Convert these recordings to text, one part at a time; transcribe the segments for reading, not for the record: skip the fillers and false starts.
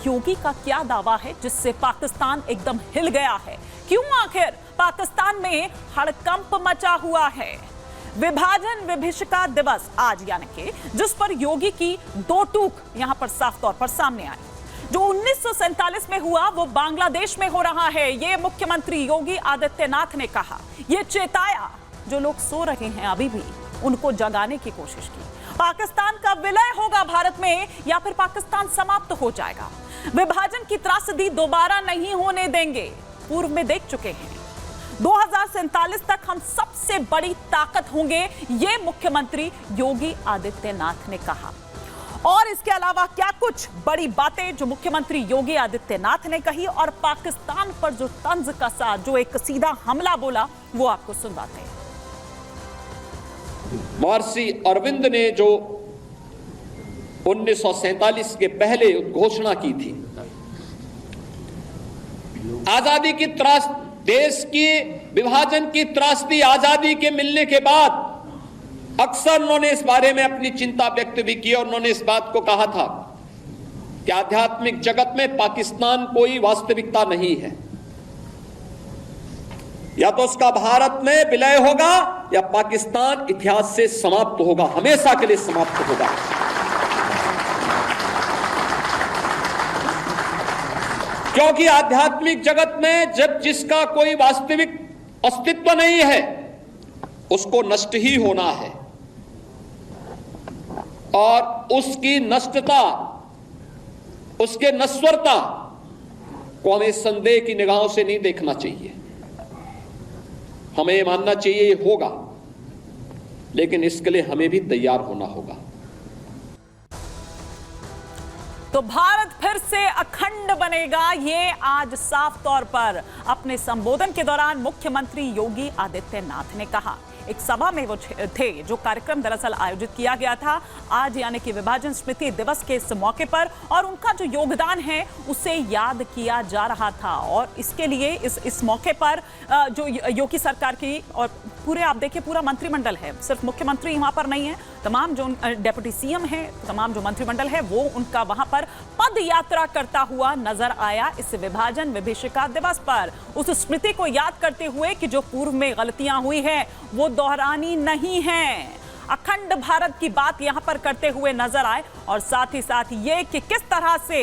योगी का क्या दावा है जिससे पाकिस्तान एकदम हिल गया है? क्यों आखिर पाकिस्तान में हड़कंप मचा हुआ है? विभाजन विभीषिका दिवस आज यानी कि जिस पर योगी की दो टूक यहां पर साफ तौर पर सामने आई। जो 1947 में हुआ वो बांग्लादेश में हो रहा है, ये मुख्यमंत्री योगी आदित्यनाथ ने कहा। ये चेताया जो लोग सो रहे हैं अभी भी, उनको जगाने की कोशिश की। पाकिस्तान का विलय होगा भारत में या फिर पाकिस्तान समाप्त हो जाएगा। विभाजन की त्रासदी दोबारा नहीं होने देंगे, पूर्व में देख चुके हैं। 2047 तक हम सबसे बड़ी ताकत होंगे, ये मुख्यमंत्री योगी आदित्यनाथ ने कहा। और इसके अलावा क्या कुछ बड़ी बातें जो मुख्यमंत्री योगी आदित्यनाथ ने कही और पाकिस्तान पर जो तंज कसा, जो एक सीधा हमला बोला, वो आपको सुनवाते हैं। महर्षि अरविंद ने जो 1947 के पहले घोषणा की थी, आजादी की देश की विभाजन की त्रासदी आजादी के मिलने के बाद अक्सर उन्होंने इस बारे में अपनी चिंता व्यक्त भी की और उन्होंने इस बात को कहा था कि आध्यात्मिक जगत में पाकिस्तान कोई वास्तविकता नहीं है, या तो उसका भारत में विलय होगा या पाकिस्तान इतिहास से समाप्त होगा, हमेशा के लिए समाप्त होगा। क्योंकि आध्यात्मिक जगत में जब जिसका कोई वास्तविक अस्तित्व नहीं है उसको नष्ट ही होना है, और उसकी नष्टता, उसके नश्वरता को हमें संदेह की निगाहों से नहीं देखना चाहिए। हमें मानना चाहिए ये होगा, लेकिन इसके लिए हमें भी तैयार होना होगा। तो भारत फिर से अखंड बनेगा, ये आज साफ तौर पर अपने संबोधन के दौरान मुख्यमंत्री योगी आदित्यनाथ ने कहा। एक सभा में वो थे, जो कार्यक्रम दरअसल आयोजित किया गया था आज यानी कि विभाजन स्मृति दिवस के इस मौके पर, और उनका जो योगदान है उसे याद किया जा रहा था। और इसके लिए इस मौके पर जो योगी सरकार की और पूरे आप देखिए पूरा मंत्रिमंडल है, सिर्फ मुख्यमंत्री वहां पर नहीं है, तमाम जो डेप्यूटी सीएम है, तमाम जो मंत्रिमंडल है वो उनका वहां पर पद यात्रा करता हुआ नजर आया इस विभाजन विभीषिका दिवस पर, उस स्मृति को याद करते हुए कि जो पूर्व में गलतियां हुई है वो दोहरानी नहीं है। अखंड भारत की बात यहां पर करते हुए नजर आए, और साथ ही साथ ये कि किस तरह से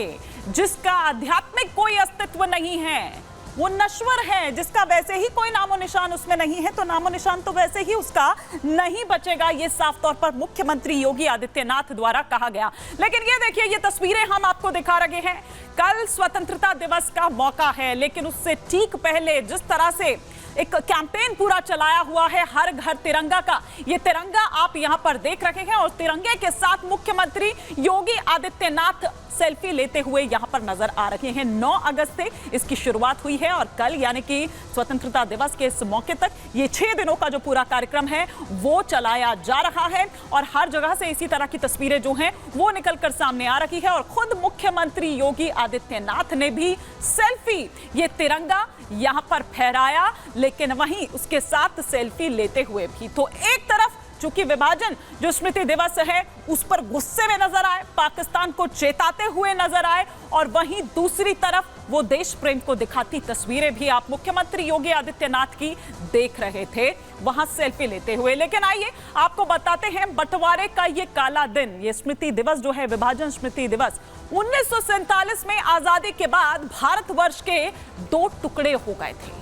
जिसका आध्यात्मिक कोई अस्तित्व नहीं है वो नश्वर है, जिसका वैसे ही कोई नामो निशान उसमें नहीं है तो नामो निशान तो वैसे ही उसका नहीं बचेगा, ये साफ तौर पर मुख्यमंत्री योगी आदित्यनाथ द्वारा कहा गया। लेकिन ये देखिए, ये तस्वीरें हम आपको दिखा रहे हैं, कल स्वतंत्रता दिवस का मौका है, लेकिन उससे ठीक पहले जिस तरह से एक कैंपेन पूरा चलाया हुआ है हर घर तिरंगा का, ये तिरंगा आप यहां पर देख रहे हैं, और तिरंगे के साथ मुख्यमंत्री योगी आदित्यनाथ सेल्फी लेते हुए यहां पर नजर आ रहे हैं। 9 अगस्त से इसकी शुरुआत हुई है और कल यानी कि स्वतंत्रता दिवस के इस मौके तक ये 6 दिनों का जो पूरा कार्यक्रम है वो चलाया जा रहा है, और हर जगह से इसी तरह की तस्वीरें जो हैं वो निकलकर सामने आ रही है। और खुद मुख्यमंत्री योगी आदित्यनाथ ने भी सेल्फी, ये तिरंगा यहां पर फहराया, लेकिन वहीं उसके साथ सेल्फी लेते हुए भी। तो एक तरफ चूंकि विभाजन जो स्मृति दिवस है उस पर गुस्से में नजर आए, पाकिस्तान को चेताते हुए नजर आए, और वहीं दूसरी तरफ वो देश प्रेम को दिखाती तस्वीरें भी आप मुख्यमंत्री योगी आदित्यनाथ की देख रहे थे वहां सेल्फी लेते हुए। लेकिन आइए आपको बताते हैं बंटवारे का ये काला दिन, ये स्मृति दिवस जो है, विभाजन स्मृति दिवस 1947 में आजादी के बाद भारतवर्ष के 2 टुकड़े हो गए थे,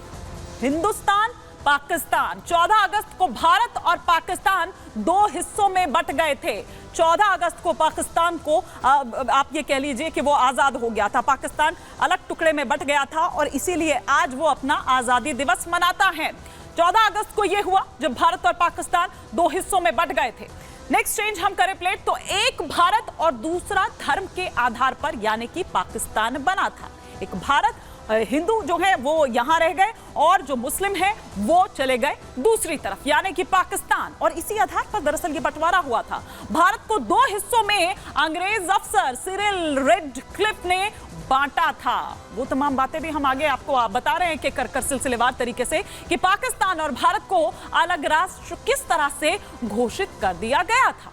हिंदुस्तान पाकिस्तान। 14 अगस्त को भारत और पाकिस्तान 2 हिस्सों में बंट गए थे। 14 अगस्त को पाकिस्तान को आप ये कह लीजिए कि वो आजाद हो गया था, पाकिस्तान अलग टुकड़े में बंट गया था, और इसीलिए आज वो अपना आजादी दिवस मनाता है। 14 अगस्त को ये हुआ जब भारत और पाकिस्तान 2 हिस्सों में बंट गए थे। नेक्स्ट चेंज हम करें प्लेट, तो एक भारत और दूसरा धर्म के आधार पर यानी कि पाकिस्तान बना था। एक भारत, हिंदू जो है वो यहां रह गए और जो मुस्लिम है वो चले गए दूसरी तरफ यानी कि पाकिस्तान, और इसी आधार पर दरअसल ये बंटवारा हुआ था। भारत को 2 हिस्सों में अंग्रेज अफसर सिरिल रेडक्लिफ ने बांटा था। वो तमाम बातें भी हम आगे आपको बता रहे हैं कि कर सिलसिलेवार तरीके से कि पाकिस्तान और भारत को अलग राष्ट्र किस तरह से घोषित कर दिया गया था।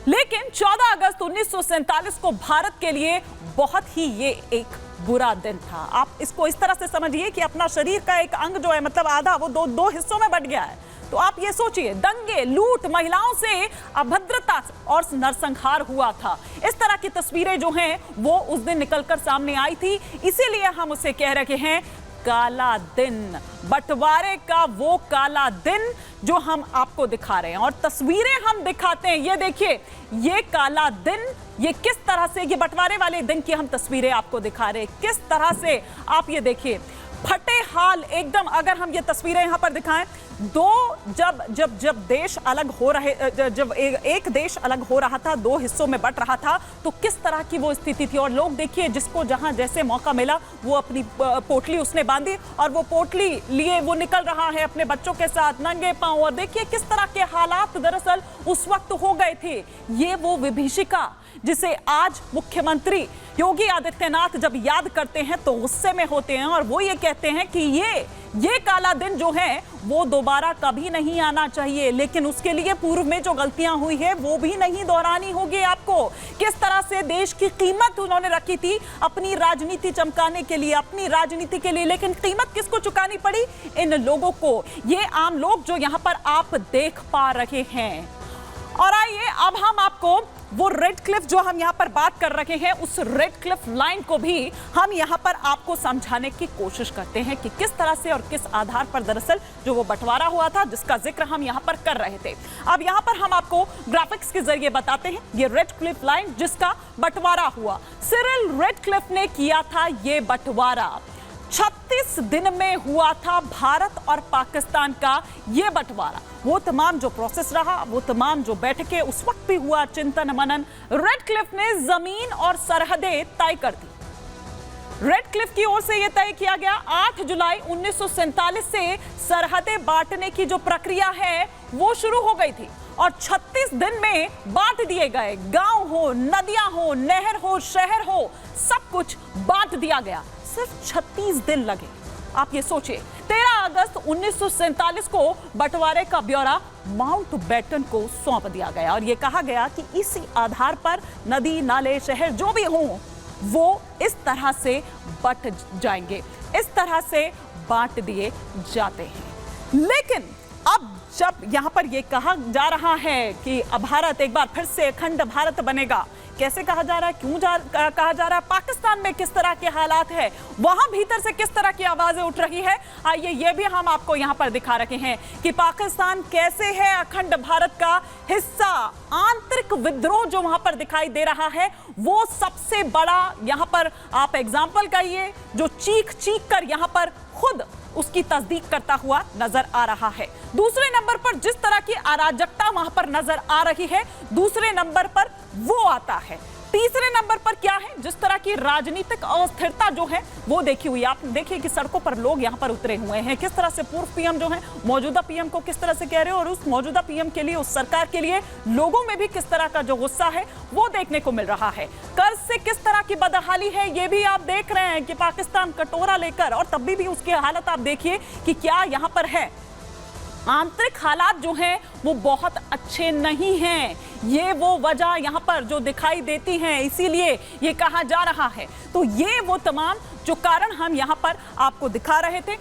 लेकिन 14 अगस्त 1947 को भारत के लिए बहुत ही ये एक बुरा दिन था। आप इसको इस तरह से समझिए कि अपना शरीर का एक अंग जो है, मतलब आधा, वो दो हिस्सों में बट गया है। तो आप ये सोचिए, दंगे, लूट, महिलाओं से अभद्रता और नरसंहार हुआ था। इस तरह की तस्वीरें जो हैं वो उस दिन निकलकर सामने आई थी। इसीलिए हम उसे कह रहे हैं काला दिन, बंटवारे का वो काला दिन जो हम आपको दिखा रहे हैं। और तस्वीरें हम दिखाते हैं, ये देखिए, ये काला दिन, ये किस तरह से, ये बंटवारे वाले दिन की हम तस्वीरें आपको दिखा रहे हैं। किस तरह से आप ये देखिए, फटे हाल एकदम। अगर हम ये तस्वीरें यहां पर दिखाएं, जब देश अलग हो रहे, जब एक देश अलग हो रहा था, दो हिस्सों में बंट रहा था, तो किस तरह की वो स्थिति थी। और लोग देखिए, जिसको जहां जैसे मौका मिला वो अपनी पोटली उसने बांधी और वो पोटली लिए वो निकल रहा है अपने बच्चों के साथ नंगे पांव। और देखिए किस तरह के हालात दरअसल उस वक्त हो गए थे। ये वो विभीषिका जिसे आज मुख्यमंत्री योगी आदित्यनाथ जब याद करते हैं तो गुस्से में होते हैं और वो ये कहते हैं कि ये काला दिन जो है वो दोबारा कभी नहीं आना चाहिए। लेकिन उसके लिए पूर्व में जो गलतियां हुई है वो भी नहीं दोहरानी होगी आपको। किस तरह से देश की कीमत उन्होंने रखी थी अपनी राजनीति चमकाने के लिए, अपनी राजनीति के लिए, लेकिन कीमत किसको चुकानी पड़ी? इन लोगों को, ये आम लोग जो यहां पर आप देख पा रहे हैं। और आइए अब हम आपको वो रेड क्लिफ जो हम यहां पर बात कर रहे हैं, उस रेड क्लिफ लाइन को भी हम यहां पर आपको समझाने की कोशिश करते हैं कि किस तरह से और किस आधार पर दरअसल जो वो बंटवारा हुआ था जिसका जिक्र हम यहां पर कर रहे थे। अब यहां पर हम आपको ग्राफिक्स के जरिए बताते हैं ये रेड क्लिफ लाइन जिसका बंटवारा हुआ। सिरिल रेडक्लिफ ने किया था ये बंटवारा। 36 दिन में हुआ था भारत और पाकिस्तान का यह बंटवारा। वो तमाम जो प्रोसेस रहा, वो तमाम जो बैठकें उस वक्त भी हुआ, चिंतन मनन, रेडक्लिफ ने जमीन और सरहदें तय कर दी। रेडक्लिफ की ओर से यह तय किया गया 8 जुलाई 1947 से सरहदें बांटने की जो प्रक्रिया है वो शुरू हो गई थी और 36 दिन में बांट दिए गए। गांव हो, नदियां हो, नहर हो, शहर हो, सब कुछ बांट दिया गया। सिर्फ 36 दिन लगे। आप ये सोचिए, 13 अगस्त 1947 को बंटवारे का ब्यौरा माउंटबेटन को सौंप दिया गया और यह कहा गया कि इसी आधार पर नदी, नाले, शहर जो भी हों वो इस तरह से बंट जाएंगे, इस तरह से बांट दिए जाते हैं। लेकिन अब जब यहां पर यह कहा जा रहा है कि भारत एक बार फिर से अखंड भारत बनेगा, कैसे कहा जा रहा है, क्यों कहा जा रहा है, पाकिस्तान में किस तरह के हालात है, वहां भीतर से किस तरह की आवाजें उठ रही है, आइए ये भी हम आपको यहां पर दिखा रहे हैं कि पाकिस्तान कैसे है अखंड भारत का हिस्सा। आंतरिक विद्रोह जो वहां पर दिखाई दे रहा है वो सबसे बड़ा, यहां पर आप एग्जाम्पल कहिए, जो चीख चीख कर यहां पर खुद उसकी तस्दीक करता हुआ नजर आ रहा है। दूसरे नंबर पर जिस तरह की अराजकता वहां पर नजर आ रही है, दूसरे नंबर पर वो आता है। तीसरे नंबर पर क्या है, जिस तरह की राजनीतिक अस्थिरता जो है वो देखी हुई। आप देखिए कि सड़कों पर लोग यहां पर उतरे हुए हैं, किस तरह से पूर्व पीएम जो है मौजूदा पीएम को किस तरह से कह रहे हो और उस मौजूदा पीएम के लिए, उस सरकार के लिए लोगों में भी किस तरह का जो गुस्सा है वो देखने को मिल रहा है। कर्ज से किस तरह की बदहाली है ये भी आप देख रहे हैं कि पाकिस्तान कटोरा लेकर, और तब भी उसकी हालत आप देखिए कि क्या यहां पर है। आंतरिक हालात जो हैं वो बहुत अच्छे नहीं हैं, ये वो वजह यहां पर जो दिखाई देती हैं, इसीलिए ये कहा जा रहा है। तो ये वो तमाम जो कारण हम यहां पर आपको दिखा रहे थे।